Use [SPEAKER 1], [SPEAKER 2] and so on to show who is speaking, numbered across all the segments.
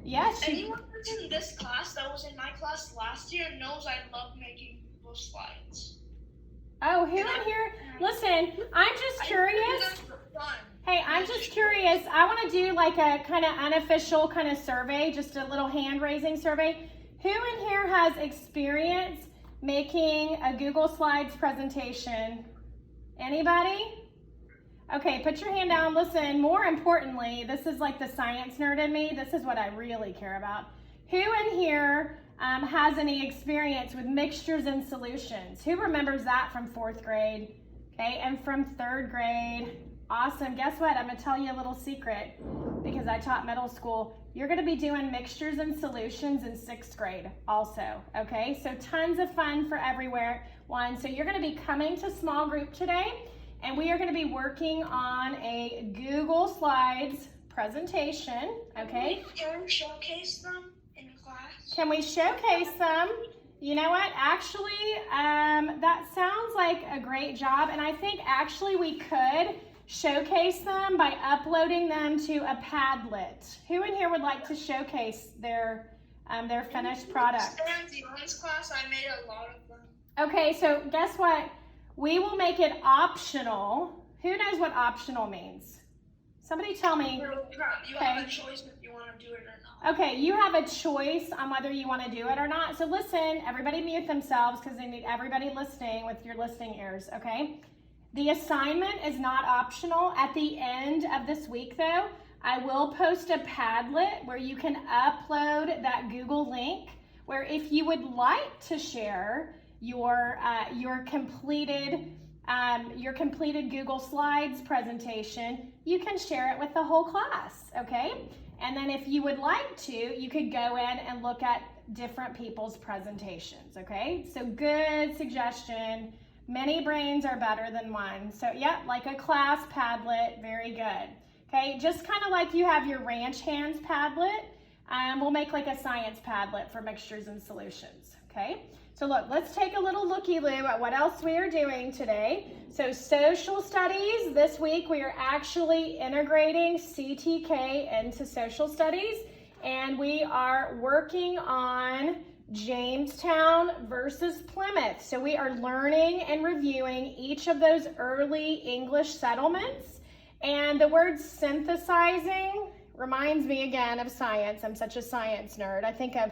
[SPEAKER 1] Yes.
[SPEAKER 2] Anyone that's in this class that was in my class last year knows I love making Google Slides.
[SPEAKER 1] Oh, who in here? Listen, I'm just curious. Hey, I'm just curious. I want to do like a kind of unofficial kind of survey, just a little hand raising survey. Who in here has experience making a Google Slides presentation? Anybody? Okay, put your hand down. Listen, more importantly, this is like the science nerd in me. This is what I really care about. Who in here has any experience with mixtures and solutions? Who remembers that from 4th grade? Okay, and from 3rd grade? Awesome. Guess what? I'm going to tell you a little secret because I taught middle school. You're going to be doing mixtures and solutions in 6th grade also. Okay, so tons of fun for everyone. So you're going to be coming to small group today, and we are going to be working on a Google Slides presentation. Okay.
[SPEAKER 2] Can we showcase them in class?
[SPEAKER 1] Can we showcase them? You know what? Actually, that sounds like a great job, and I think actually we could showcase them by uploading them to a Padlet. Who in here would like to showcase their finished product?
[SPEAKER 2] In Dylan's class, I made a lot of them.
[SPEAKER 1] Okay, so guess what? We will make it optional. Who knows what optional means? Somebody tell me.
[SPEAKER 2] You have a choice if you want to do it or not.
[SPEAKER 1] Okay, you have a choice on whether you want to do it or not. So listen, everybody mute themselves because they need everybody listening with your listening ears, okay? The assignment is not optional. At the end of this week, though, I will post a Padlet where you can upload that Google link, where if you would like to share your completed Google Slides presentation, you can share it with the whole class, okay? And then if you would like to, you could go in and look at different people's presentations, okay? So good suggestion. Many brains are better than one. So yeah, like a class Padlet, very good. Okay, just kind of like you have your ranch hands Padlet, we'll make like a science Padlet for mixtures and solutions, okay? So look, let's take a little looky-loo at what else we are doing today. So social studies, this week we are actually integrating CTK into social studies, and we are working on Jamestown versus Plymouth. So we are learning and reviewing each of those early English settlements. And the word synthesizing reminds me again of science. I'm such a science nerd. I think of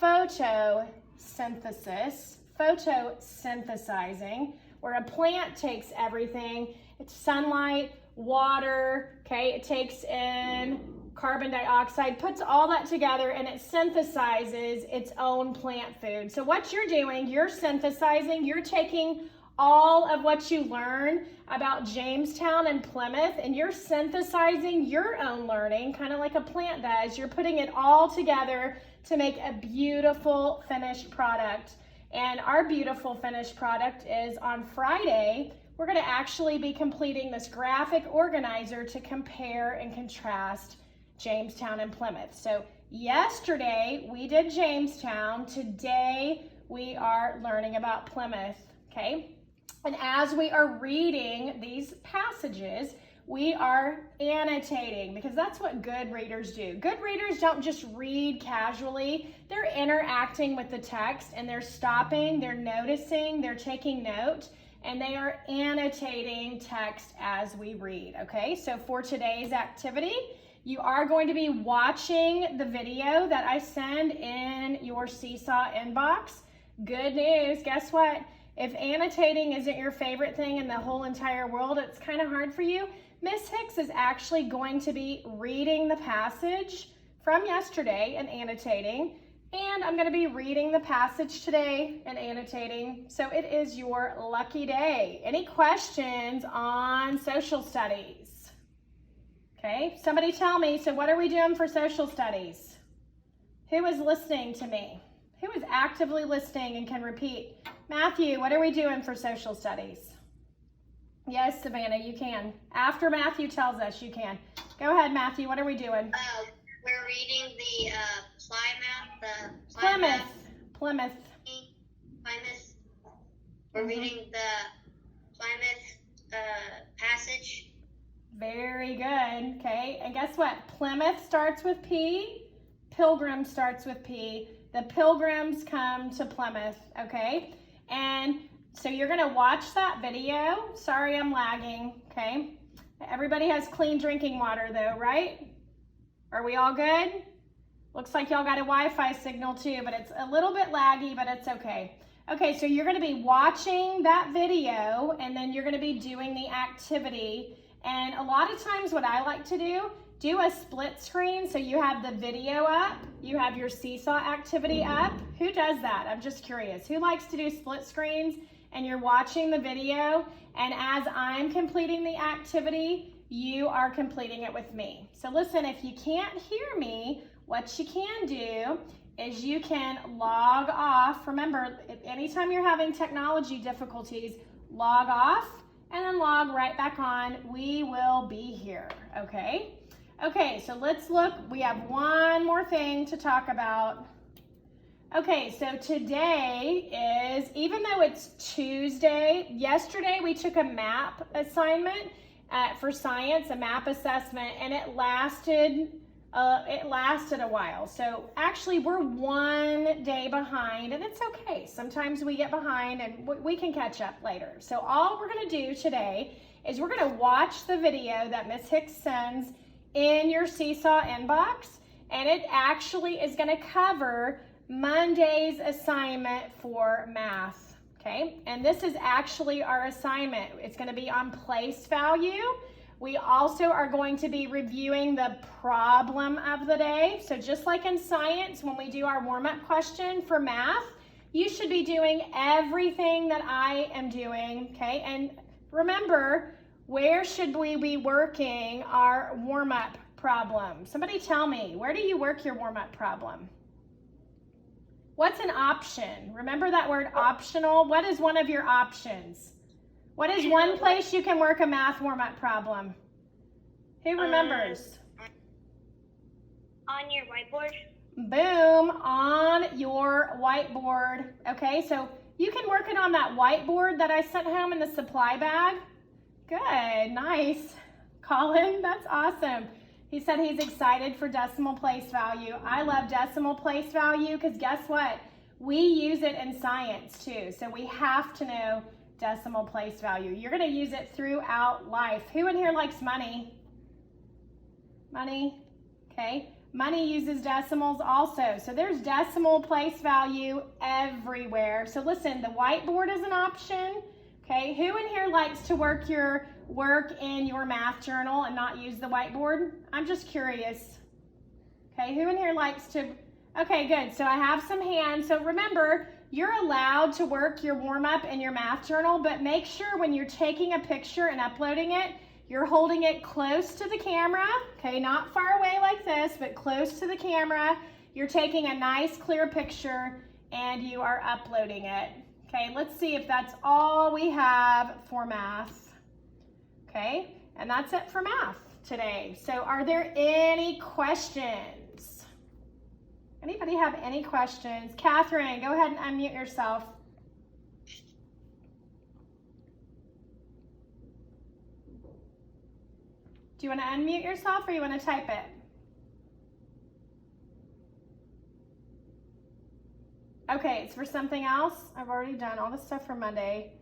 [SPEAKER 1] photosynthesizing, where a plant takes everything. It's sunlight, water, okay? It takes in carbon dioxide, puts all that together, and it synthesizes its own plant food. So what you're doing, you're synthesizing, you're taking all of what you learn about Jamestown and Plymouth, and you're synthesizing your own learning, kind of like a plant does. You're putting it all together to make a beautiful finished product. And our beautiful finished product is on Friday. We're going to actually be completing this graphic organizer to compare and contrast Jamestown and Plymouth. So yesterday we did Jamestown. Today we are learning about Plymouth, okay? And as we are reading these passages, we are annotating, because that's what good readers do. Good readers don't just read casually. They're interacting with the text, and they're stopping, they're noticing, they're taking note, and they are annotating text as we read, okay? So for today's activity, you are going to be watching the video that I send in your Seesaw inbox. Good news, guess what? If annotating isn't your favorite thing in the whole entire world, it's kind of hard for you, Miss Hicks is actually going to be reading the passage from yesterday and annotating, and I'm going to be reading the passage today and annotating. So it is your lucky day. Any questions on social studies? Okay, somebody tell me, so what are we doing for social studies? Who is listening to me? Who is actively listening and can repeat? Matthew, what are we doing for social studies? Yes, Savannah, you can. After Matthew tells us, you can. Go ahead, Matthew, what are we doing?
[SPEAKER 3] We're reading the
[SPEAKER 1] Plymouth.
[SPEAKER 3] Plymouth. We're reading the Plymouth passage.
[SPEAKER 1] Very good, okay. And guess what? Plymouth starts with P Pilgrim starts with P. The Pilgrims come to Plymouth, okay? And so you're gonna watch that video. Sorry, I'm lagging, okay? Everybody has clean drinking water though, right? Are we all good? Looks like y'all got a Wi-Fi signal too, but it's a little bit laggy, but it's okay. Okay, so you're gonna be watching that video and then you're gonna be doing the activity. And a lot of times what I like to do a split screen. So you have the video up, you have your seesaw activity up. Who does that? I'm just curious. Who likes to do split screens and you're watching the video and as I'm completing the activity, you are completing it with me. So listen, if you can't hear me, what you can do is you can log off. Remember, anytime you're having technology difficulties, log off and then log right back on. We will be here, okay? Okay, so let's look. We have one more thing to talk about. Okay, so today is, even though it's Tuesday, yesterday we took a map assignment for science, a map assessment, and it lasted a while. So actually we're 1 day behind and it's okay. Sometimes we get behind and we can catch up later. So all we're gonna do today is we're gonna watch the video that Miss Hicks sends in your Seesaw inbox, and it actually is gonna cover Monday's assignment for math, okay? And this is actually our assignment. It's gonna be on place value. We also are going to be reviewing the problem of the day. So just like in science, when we do our warm-up question for math, you should be doing everything that I am doing, okay? And remember, where should we be working our warm-up problem? Somebody tell me, where do you work your warm-up problem? What's an option? Remember that word optional? What is one of your options? What is one place you can work a math warm-up problem? Who remembers?
[SPEAKER 3] On your whiteboard.
[SPEAKER 1] Boom, on your whiteboard. Okay, so you can work it on that whiteboard that I sent home in the supply bag. Good, nice. Colin, that's awesome. He said he's excited for decimal place value. I love decimal place value because guess what? We use it in science too. So we have to know decimal place value. You're gonna use it throughout life. Who in here likes money? Money, okay. Money uses decimals also. So there's decimal place value everywhere. So listen, the whiteboard is an option. Okay, who in here likes to work in your math journal and not use the whiteboard? I'm just curious. Okay, who in here likes to? Okay, good. So I have some hands. So remember, you're allowed to work your warm-up in your math journal, but make sure when you're taking a picture and uploading it, you're holding it close to the camera. Okay, not far away like this, but close to the camera. You're taking a nice clear picture and you are uploading it. Okay, let's see if that's all we have for math. Okay, and that's it for math today. So are there any questions? Anybody have any questions? Catherine, go ahead and unmute yourself. Do you want to unmute yourself or you want to type it? Okay, it's for something else. I've already done all the stuff for Monday.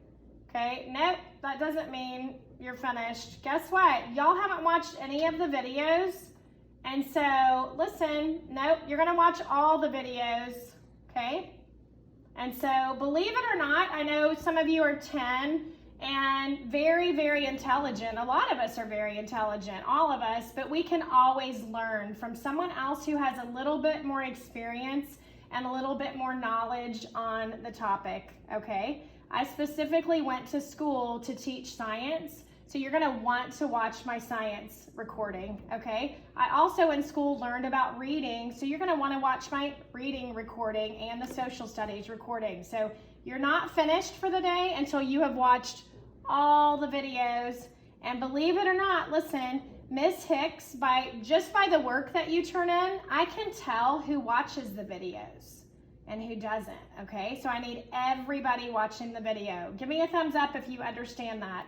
[SPEAKER 1] Okay, nope, that doesn't mean you're finished. Guess what? Y'all haven't watched any of the videos. And so, listen, nope, you're gonna watch all the videos, okay? And so, believe it or not, I know some of you are 10 and very, very intelligent. A lot of us are very intelligent, all of us, but we can always learn from someone else who has a little bit more experience and a little bit more knowledge on the topic, okay? I specifically went to school to teach science, so you're gonna want to watch my science recording, okay? I also in school learned about reading, so you're gonna wanna watch my reading recording and the social studies recording. So you're not finished for the day until you have watched all the videos. And believe it or not, listen, Miss Hicks, just by the work that you turn in, I can tell who watches the videos and who doesn't, okay? So I need everybody watching the video. Give me a thumbs up if you understand that,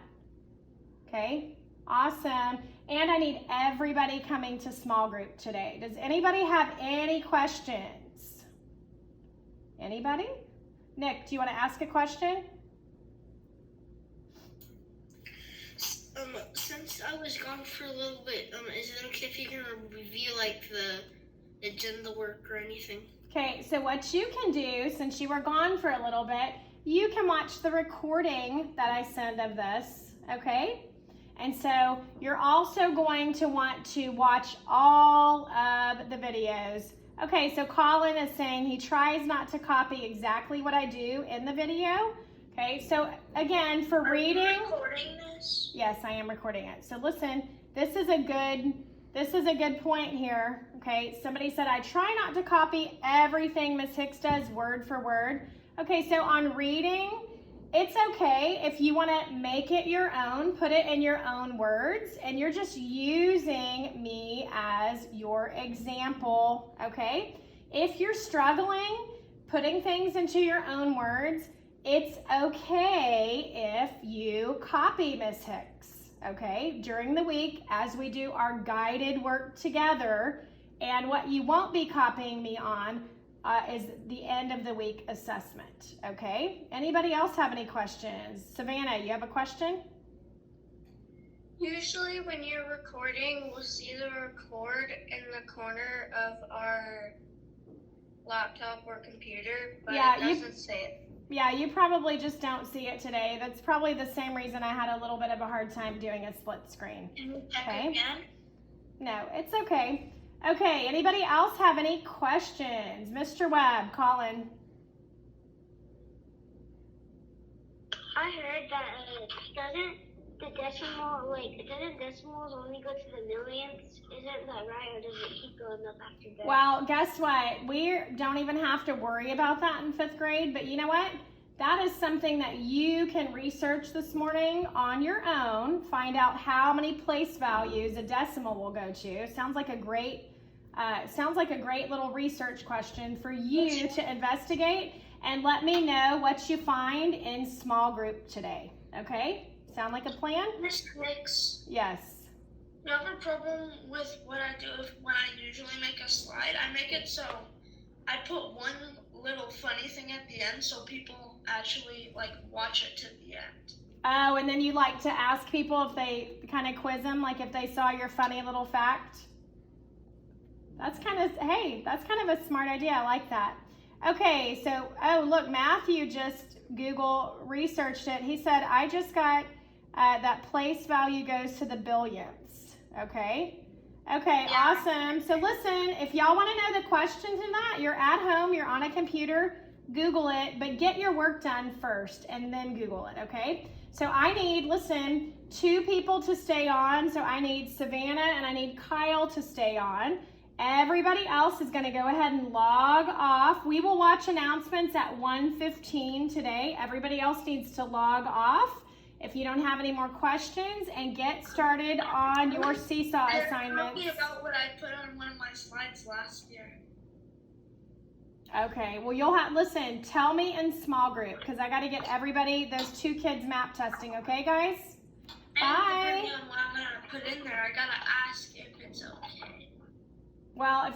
[SPEAKER 1] okay? Awesome. And I need everybody coming to small group today. Does anybody have any questions? Anybody? Nick, do you want to ask a question?
[SPEAKER 4] Since I was gone for a little bit, is it okay if you can review like the agenda work or anything?
[SPEAKER 1] Okay, so what you can do, since you were gone for a little bit, you can watch the recording that I send of this, okay? And so you're also going to want to watch all of the videos. Okay, so Colin is saying he tries not to copy exactly what I do in the video. Okay, so again, for reading.
[SPEAKER 2] Are you recording this?
[SPEAKER 1] Yes, I am recording it. So listen, this is a good point here. Okay, somebody said I try not to copy everything Miss Hicks does word for word. Okay, so on reading, it's okay if you want to make it your own, put it in your own words, and you're just using me as your example, okay? If you're struggling putting things into your own words, it's okay if you copy Miss Hicks, okay? During the week as we do our guided work together, and what you won't be copying me on is the end of the week assessment, okay? Anybody else have any questions? Savannah, you have a question?
[SPEAKER 2] Usually when you're recording, we'll see the record in the corner of our laptop or computer, but
[SPEAKER 1] Yeah,
[SPEAKER 2] it doesn't say it.
[SPEAKER 1] Yeah, you probably just don't see it today. That's probably the same reason I had a little bit of a hard time doing a split screen.
[SPEAKER 2] Can we check
[SPEAKER 1] Okay.
[SPEAKER 2] again?
[SPEAKER 1] No, it's okay. Okay, anybody else have any questions? Mr. Webb, Colin.
[SPEAKER 3] I heard that doesn't decimals only go to the millions? Isn't that right, or does it keep going up after that?
[SPEAKER 1] Well, guess what? We don't even have to worry about that in 5th grade, but you know what? That is something that you can research this morning on your own. Find out how many place values a decimal will go to. Sounds like a great little research question for you to investigate, and let me know what you find in small group today. Okay? Sound like a plan?
[SPEAKER 2] Miss Hicks,
[SPEAKER 1] Yes.
[SPEAKER 2] you have a problem with what I do when I usually make a slide? I make it so I put one little funny thing at the end so people actually watch it to the end.
[SPEAKER 1] Oh, and then you like to ask people if they kind of quiz them, like if they saw your funny little fact? That's kind of a smart idea. I like that. Okay, so, oh, look, Matthew just Google researched it. He said, I just got that place value goes to the billions. Okay. Okay,
[SPEAKER 2] Yeah.
[SPEAKER 1] awesome. So listen, if y'all want to know the questions in that, you're at home, you're on a computer, Google it, but get your work done first and then Google it, okay? So I need, listen, 2 people to stay on. So I need Savannah and I need Kyle to stay on. Everybody else is going to go ahead and log off. We will watch announcements at 1:15 today. Everybody else needs to log off if you don't have any more questions, and get started on your seesaw assignments.
[SPEAKER 2] Tell me about what I put on one of my slides last year.
[SPEAKER 1] Okay, well you'll have, listen, tell me in small group because I got to get everybody, those 2 kids map testing, okay guys? Bye.
[SPEAKER 2] And depending on what I'm going to put in there, I got to ask if it's okay.
[SPEAKER 1] Well,